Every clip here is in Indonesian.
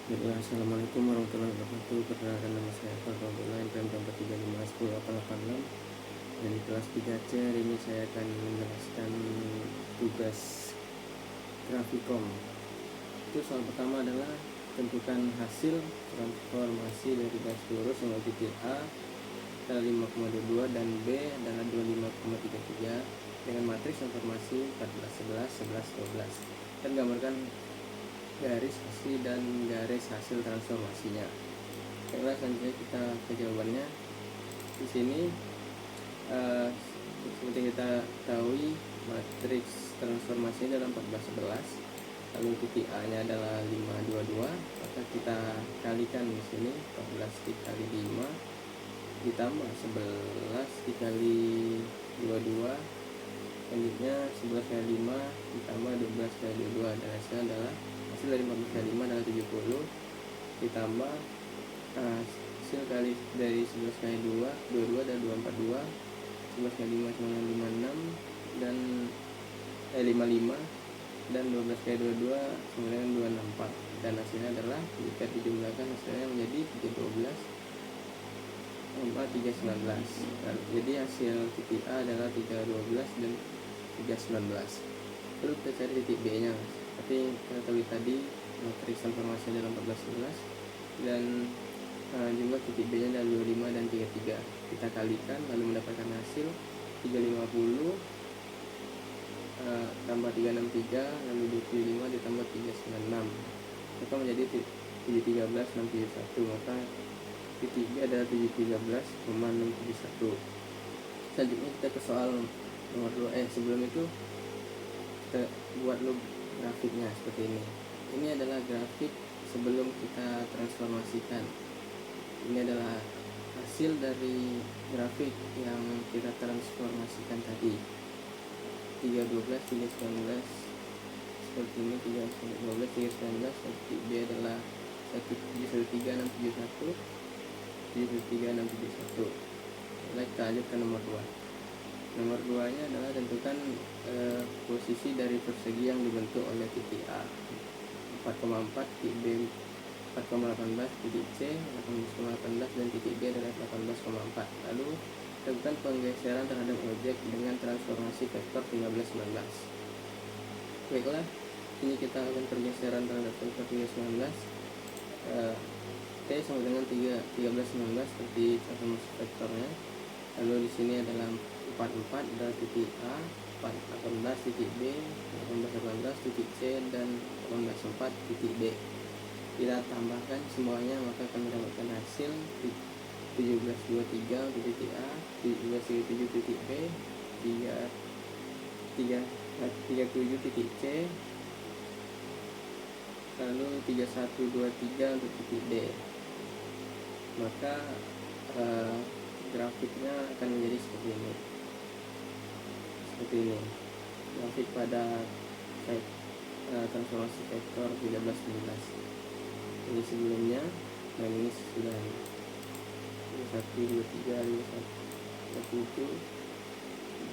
Assalamualaikum warahmatullahi wabarakatuh. Perkenalkan, nama saya Alfa Abdullah, NPM 35510886. Dan di kelas 3C hari ini saya akan menjelaskan tugas grafikom. Itu soal pertama adalah tentukan hasil transformasi dari garis lurus yang titik A adalah 5,22 dan B adalah 25,33 dengan matriks informasi 14, 11, 11, 12, dan gambarkan garis hasil dan garis hasil transformasinya. Baiklah, selanjutnya kita ke jawabannya. Di sini seperti kita ketahui, matriks transformasinya adalah 14, 11, lalu titik A nya adalah 5, 22, maka kita kalikan di sini 14 dikali 5 ditambah 11 dikali 22, selanjutnya 11 kali 5 ditambah 12 kali 22, dan hasilnya adalah hasil dari 14 kali 5 adalah 70 ditambah hasil kali dari 11 kali 22 adalah 242, 11 kali 5 cuma 56 dan 55, dan 12 kali 22 sama dengan 264, dan hasilnya adalah jika dijumlahkan hasilnya menjadi 312 319. Jadi hasil titik A adalah 312 dan 319. Lalu kita cari titik B nya. Seperti kita tahu tadi, matriks transformasi adalah 14, 11 dan jumlah titik B nya adalah 25 dan 33. Kita kalikan lalu mendapatkan hasil 350 tambah 363 lalu 25 ditambah 396, maka menjadi 713 671, maka titik B adalah 713,671. Selanjutnya kita ke soal nomor 2. Sebelum itu kita buat dulu grafiknya seperti ini. Ini adalah grafik sebelum kita transformasikan. Ini adalah hasil dari grafik yang kita transformasikan tadi. 312, 319 seperti ini. 312, 319, titik B adalah 173, 671, 73, 671. Kita lanjut ke nomor 2. Nomor 2 nya adalah tentukan posisi dari persegi yang dibentuk oleh titik A 4,4, titik B 4,18, titik C 18,18, dan titik B adalah 18,4. Lalu lakukan penggeseran terhadap objek dengan transformasi vektor 13, 19. Baiklah, ini kita akan pergeseran terhadap vektor 13, 19. T sama dengan 13, 19 seperti transformasi vektornya. Lalu di sini adalah 44 adalah titik A, 18 titik B, 18 titik C, dan 18,4 titik D. Kita tambahkan semuanya, maka akan mendapatkan hasil 1723 untuk titik A, 1737 titik B, 37 titik C, lalu 3123 untuk titik D. Maka grafiknya akan menjadi seperti ini. Grafik pada transformasi vektor 13, 19. Ini sebelumnya dan ini sudah 1, 2, 3, 5, 17,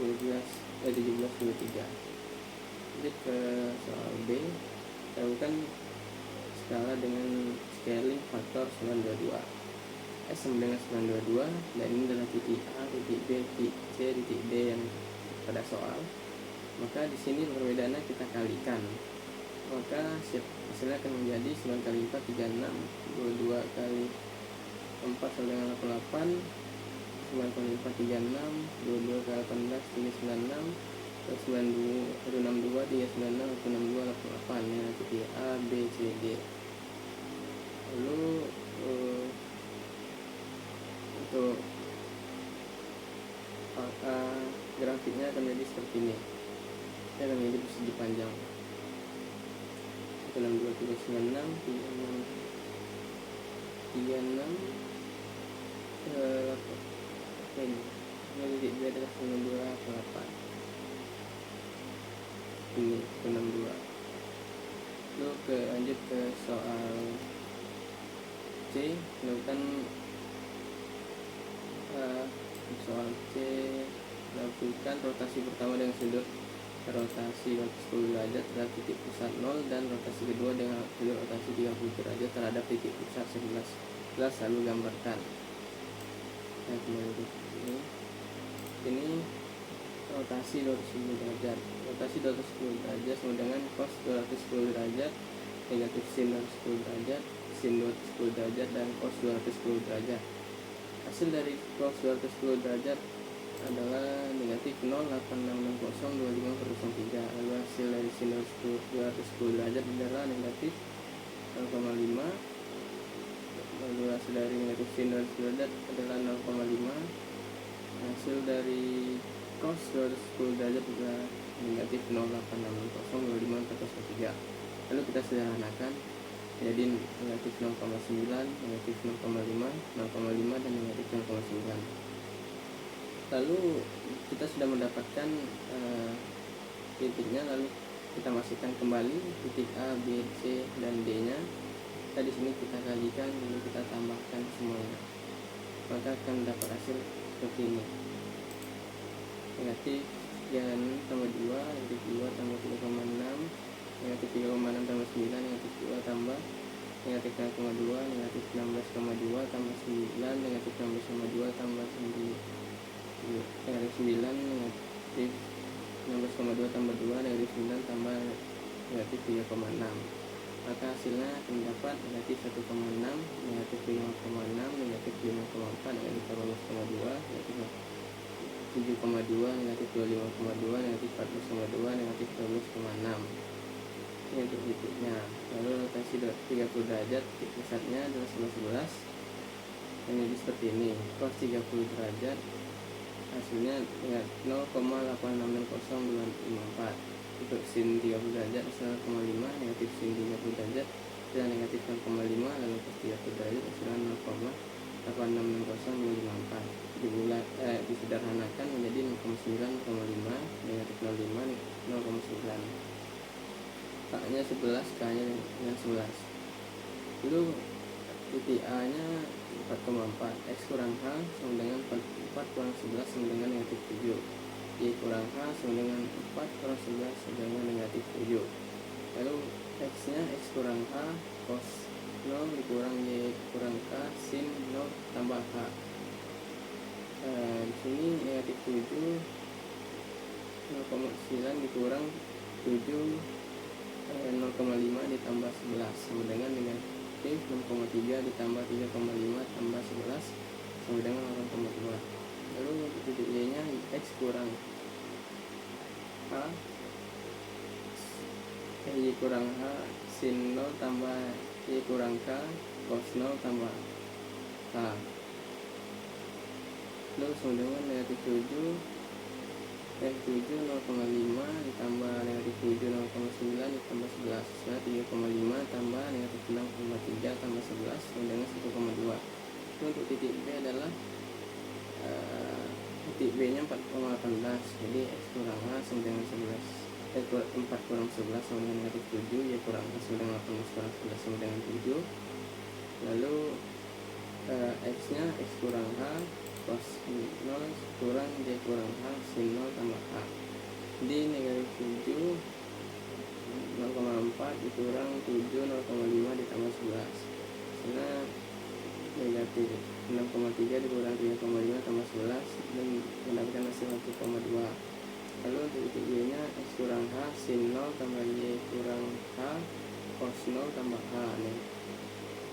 23. Lanjut ke soal B. Lakukan skala dengan scaling faktor 922. S sama dengan 922, dan ini adalah titik A, titik B, titik C, titik D yang pada soal. Maka di sini perbedaannya kita kalikan, maka hasilnya akan menjadi 9 kali 4 36, 22 kali 4 sama dengan 88, 9 kali 4 36, 22 kali 18 ini 96, 62 396, 62 88, ya, titik A, B, C, D. Lalu untuk grafiknya akan menjadi seperti ini. Ini akan menjadi persegi panjang 62, 396, 36, 8. Ini titik B adalah 92, 8. Ini 62. Lalu lanjut ke soal C. Lakukan soal C, lakukan rotasi pertama dengan sudut rotasi 110 derajat terhadap titik pusat 0 dan rotasi kedua dengan rotasi 30 derajat terhadap titik pusat 11 lalu gambarkan. Nah, kembali ke ini rotasi 210 derajat. Rotasi 210 derajat sama dengan cos 210 derajat negatif sin 210 derajat, sin 210 derajat, dan cos 210 derajat. Hasil dari cos 210 derajat adalah negatif 0,866025/3. Lalu hasil dari sin 210 derajat adalah negatif 0,5. Lalu hasil dari negatif sin 210 derajat adalah 0,5. Hasil dari cos 210 derajat adalah negatif 0,866025/3. Lalu kita sederhanakan jadi negatif 0,9, negatif 0,5, 0,5, dan negatif 0,9. Lalu kita sudah mendapatkan titiknya, lalu kita masukkan kembali titik A, B, C, dan D nya. Di sini kita kalikan, lalu kita tambahkan semuanya, maka akan dapat hasil seperti ini. Negatif 3 tambah 2, negatif 2 tambah 3,6, negatif 3,6 tambah 9, negatif 2 tambah negatif 0,2, negatif 16,2 tambah 9, negatif 16,2 tambah 9, negatif 9, negatif 16,2 tambah 2, negatif 9 tambah negatif 3,6. Maka hasilnya akan dapat negatif 1,6, negatif 5,6, negatif 5,4, negatif 18,2, negatif 7,2, negatif 25,2, negatif 14,2, negatif 12,6. Ini untuk titiknya. Lalu rotasi 30 derajat, titik pusatnya adalah 11. Ini seperti ini. Cos 30 derajat hasilnya 0,866024. Untuk sin 30 derajat 0,5, negatif sin 30 derajat dan negatif 0,5, lalu cos 30 derajat hasilnya 0,866024. Disederhanakan menjadi 0,9, 0,5, negatif 0,5, 0,9. K-nya 11, K-nya dengan 11. Lalu titik A-nya 4,4, X kurang H sama dengan 4 kurang 11 sama dengan negatif 7, Y kurang H sama dengan 4 kurang 11 sama dengan negatif 7. Lalu X-nya X kurang H cos 0 dikurang Y kurang K sin 0 tambah H. Di sini negatif 7, 0,9 dikurang 7, 0,5 ditambah 11 sama dengan negatif 6,3 ditambah 3,5 tambah 11 sama dengan 0,2. Lalu untuk titik Y nya X kurang H, Y kurang H sin 0 tambah Y kurang K cos 0 tambah K. Lalu sama dengan negatif 7, negatif 7 0,5 ditambah negatif 7 0,9 ditambah 11, nah 3,5 tambah negatif 6,3 tambah 11 sama dengan 1,2. Untuk titik B adalah titik B nya 4,18, jadi X kurang H sama dengan 11, 4 kurang 11 sama dengan negatif 7, Y kurang H sama dengan 18 kurang 11 sama dengan 7. Lalu X nya X kurang H cos 0 kurang Y kurang H sin 0 tambah H. Jadi negatif 7 0,4 dikurang 7 0,5 ditambah 11, karena negatif 6,3 dikurang 3,5 tambah 11 dan mendapatkan hasil 1,2. Lalu untuk titik Y nya X kurang H sin 0 tambah Y kurang H cos 0 tambah H nih.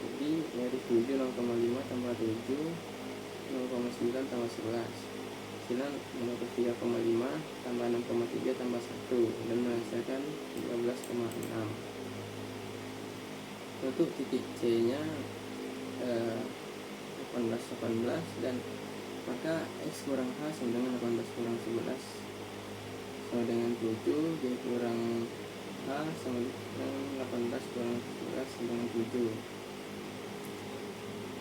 Jadi negatif 7 0,5 tambah 7 0,9 tambah 11, hasilnya negatif 3,5 tambah 6,3 tambah 1 dan menghasilkan 13,6. Untuk titik C nya 18 dan maka X kurang H sama dengan 18 kurang 11 sama dengan 7, Y kurang H sama dengan 18 kurang 11 sama dengan 7.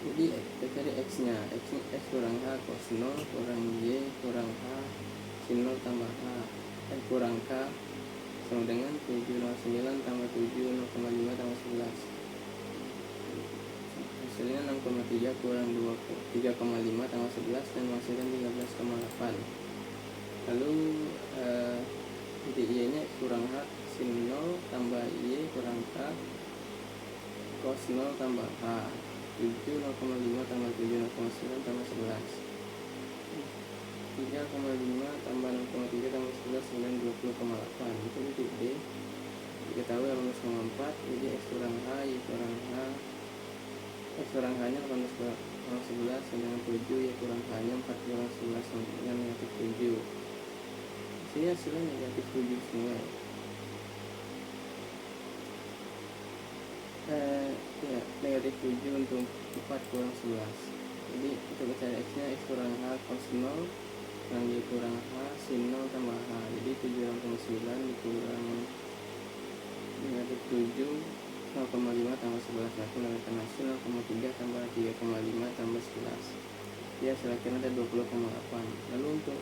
Jadi kita cari X nya, X kurang H cos 0 kurang Y kurang H sin 0 tambah H, X kurang K sama dengan 709 tambah 7 0,5 tambah 11, hasilnya 6,3 kurang 3,5 tambah 11 dan menghasilkan 13,8. Lalu titik Y nya X kurang H sin 0 tambah Y kurang H cos 0 tambah H 7 0,5 tambah 7 0,9 tambah 11 3,5 tambah 0,3 tambah 11 9 20,8 itu titik D diketahui 18,4 jadi X kurang H Y kurang H X kurang H nya 18 kurang 11 dengan 7 Y kurang H nya 4 kurang 11 dengan negatif 7 sini hasilnya negatif 7 semua ya negatif 7 untuk 4 kurang 11 jadi untuk mencari X nya X kurang H cos 0 kurang Y kurang H sin 0 tambah H jadi 7,9 dikurang negatif 7 0,5 tambah 11 aku mendapatkan hasil 0,3 tambah 3,5 tambah 11 ya hasil akhirnya ada 20,8 lalu untuk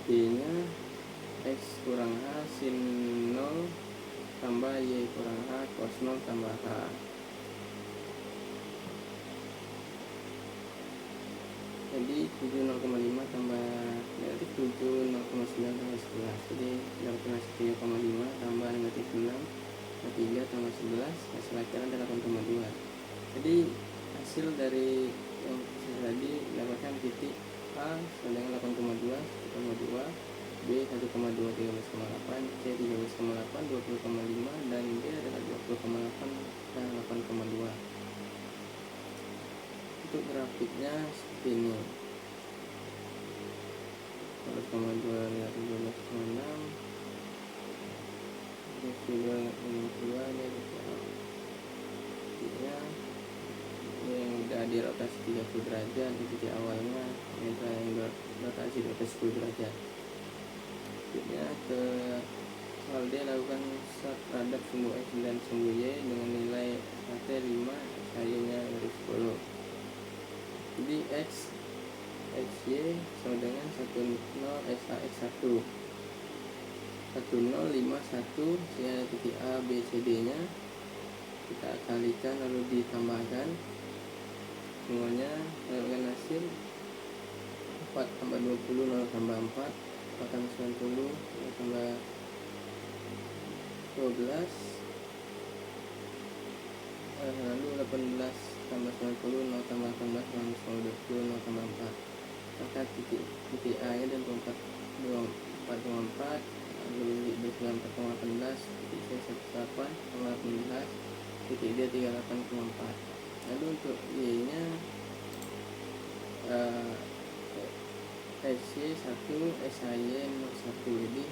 Y nya X kurang H sin 0 tambah Y kurang H cos 0 tambah H jadi 7 0,5 tambah negatif 7 0,9 tambah 11 jadi dapatkan hasil 3,5 tambah negatif 6 3 tambah 11 hasil akhirnya ada 8,2 jadi hasil dari yang tadi dapatkan titik A dengan 8,2 B 1,2 13,8 C 13,8 20,5 dan D adalah 20,8 dan 8,2 untuk grafiknya seperti ini 12,2 negatif 12,6 2 ini titiknya yang udah dirotasi 30 derajat di titik awalnya yang rotasi dirotasi 10 derajat titiknya ke soal D lakukan terhadap sumbu X dan sumbu Y dengan nilai HT 5 Y nya dari 10 jadi X XY sama dengan 10 XAX 1 10 5 1 sehingga ada titik A B C D nya kita kalikan lalu ditambahkan semuanya mendapatkan hasil 4 tambah 20 0 tambah 4 4 tambah 90 0 tambah 12 lalu 18 tambah 90 0 tambah 18 tambah 20 0 tambah 4 maka titik A nya dan 4,4 lalu B 94,18 titik C 18,18 titik D 38,4 lalu untuk Y nya SY 1 SY 01 jadi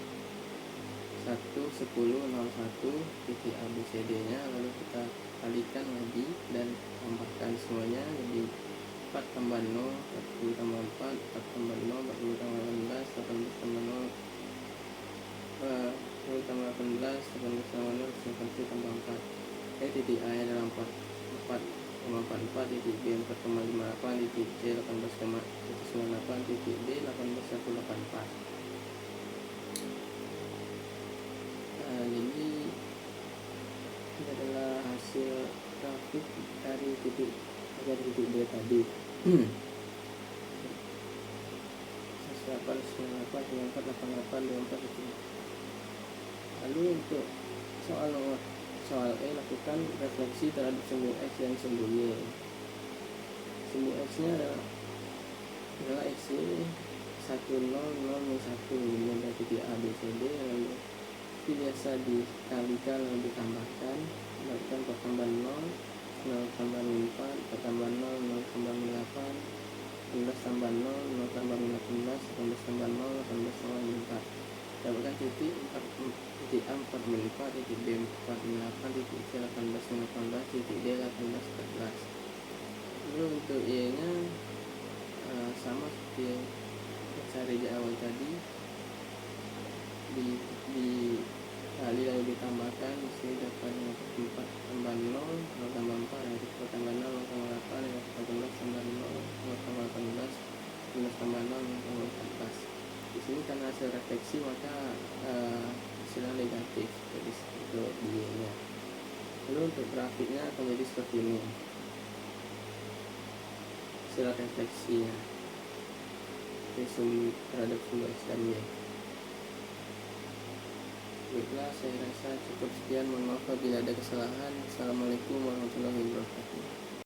1 10 01 titik A B C D nya lalu kita kalikan lagi dan tambahkan semuanya jadi 4 tambah 0 40 tambah 4 4 tambah 0 40 tambah 18 18 tambah 0 10 tambah 18 18 tambah 0 90 tambah 4 titik A nya adalah 4,44 titik B 4,58 titik C 18,98 titik D 18,184 jadi ini adalah hasil grafik dari titik D tadi 108, 98, 94, 88, 24 itu. Lalu untuk soal E lakukan refleksi terhadap sumbu X dan sumbu Y. Sumbu X nya adalah X Y 10 0 0 1 kemudian dari titik A B C D lalu biasa dikalikan lalu ditambahkan melakukan pertambahan 0 tambah 4 tambah 0 tambah 8 11 tambah 0 tambah 18 18 tambah 0 18 tambah 4 dapatkan titik A 44 titik B 48 titik C 18 titik D 18 14 lalu untuk Y nya sama seperti yang cari di awal tadi dikali lalu ditambahkan di sini dapat 4 tambah 0 tambah 4 yaitu 4 tambah 0 tambah 8 yaitu 14 tambah 0 tambah 18 11 tambah 0 tambah 14 di sini karena hasil refleksi maka hasilnya negatif jadi untuk Y nya lalu untuk grafiknya akan jadi seperti ini hasil refleksinya terhadap sumbu X dan Y Baiklah, saya rasa cukup sekian. Mohon maaf apabila ada kesalahan. Assalamualaikum warahmatullahi wabarakatuh.